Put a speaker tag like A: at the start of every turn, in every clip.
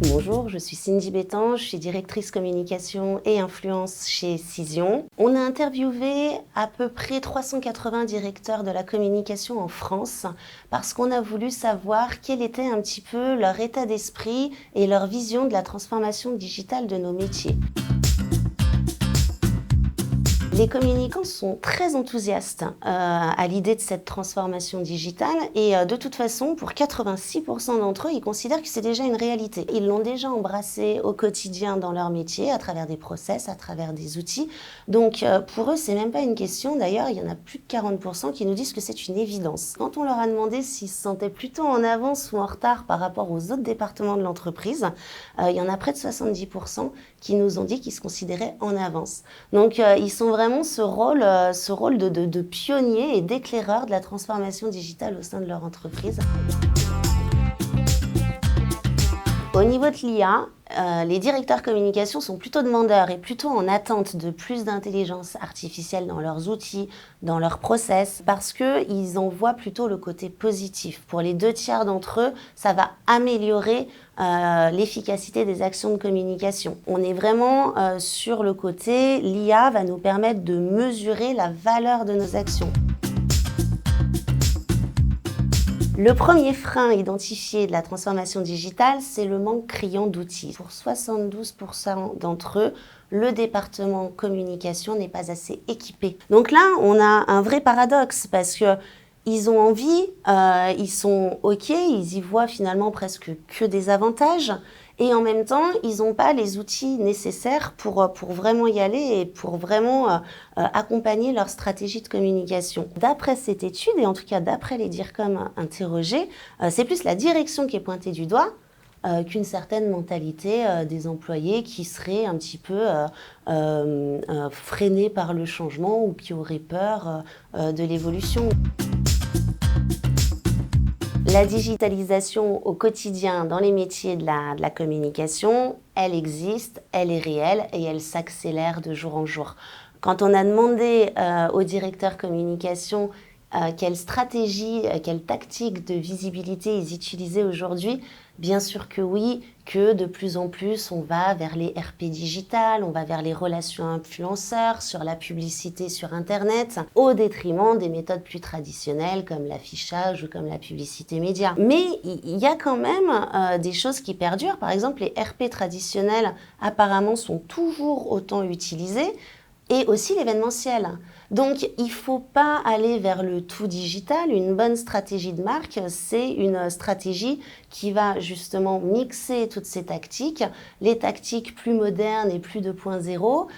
A: Bonjour, je suis Cindy Bétan, je suis directrice communication et influence chez Cision. On a interviewé à peu près 380 directeurs de la communication en France parce qu'on a voulu savoir quel était un petit peu leur état d'esprit et leur vision de la transformation digitale de nos métiers. Les communicants sont très enthousiastes à l'idée de cette transformation digitale et de toute façon, pour 86% d'entre eux, ils considèrent que c'est déjà une réalité. Ils l'ont déjà embrassé au quotidien dans leur métier, à travers des process, à travers des outils. Donc pour eux, c'est même pas une question. D'ailleurs, il y en a plus de 40% qui nous disent que c'est une évidence. Quand on leur a demandé s'ils se sentaient plutôt en avance ou en retard par rapport aux autres départements de l'entreprise, il y en a près de 70% qui nous ont dit qu'ils se considéraient en avance. Donc ils sont vraiment ce rôle de pionnier et d'éclaireur de la transformation digitale au sein de leur entreprise. Au niveau de l'IA, les directeurs communication sont plutôt demandeurs et plutôt en attente de plus d'intelligence artificielle dans leurs outils, dans leurs process, parce qu'ils en voient plutôt le côté positif. Pour les 2/3 d'entre eux, ça va améliorer l'efficacité des actions de communication. On est vraiment sur le côté, l'IA va nous permettre de mesurer la valeur de nos actions. Le premier frein identifié de la transformation digitale, c'est le manque criant d'outils. Pour 72% d'entre eux, le département communication n'est pas assez équipé. Donc là, on a un vrai paradoxe parce que ils ont envie, ils sont OK, ils y voient finalement presque que des avantages et en même temps, ils n'ont pas les outils nécessaires pour vraiment y aller et pour vraiment accompagner leur stratégie de communication. D'après cette étude, et en tout cas d'après les DIRCOM interrogés, c'est plus la direction qui est pointée du doigt qu'une certaine mentalité des employés qui seraient un petit peu freinés par le changement ou qui auraient peur de l'évolution. La digitalisation au quotidien dans les métiers de la communication, elle existe, elle est réelle et elle s'accélère de jour en jour. Quand on a demandé aux directeurs communication quelle stratégie, quelle tactique de visibilité ils utilisaient aujourd'hui, bien sûr que oui, que de plus en plus on va vers les RP digitales, on va vers les relations influenceurs, sur la publicité sur Internet, au détriment des méthodes plus traditionnelles comme l'affichage ou comme la publicité média. Mais il y a quand même des choses qui perdurent. Par exemple, les RP traditionnels apparemment sont toujours autant utilisés, et aussi l'événementiel. Donc, il ne faut pas aller vers le tout digital. Une bonne stratégie de marque, c'est une stratégie qui va justement mixer toutes ces tactiques, les tactiques plus modernes et plus 2.0,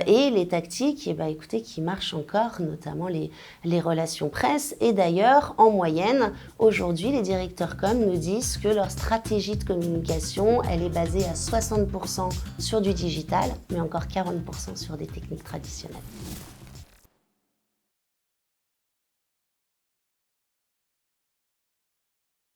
A: et les tactiques écoutez, qui marchent encore, notamment les relations presse. Et d'ailleurs, en moyenne, aujourd'hui, les directeurs com nous disent que leur stratégie de communication, elle est basée à 60% sur du digital, mais encore 40% sur des techniques traditionnelles.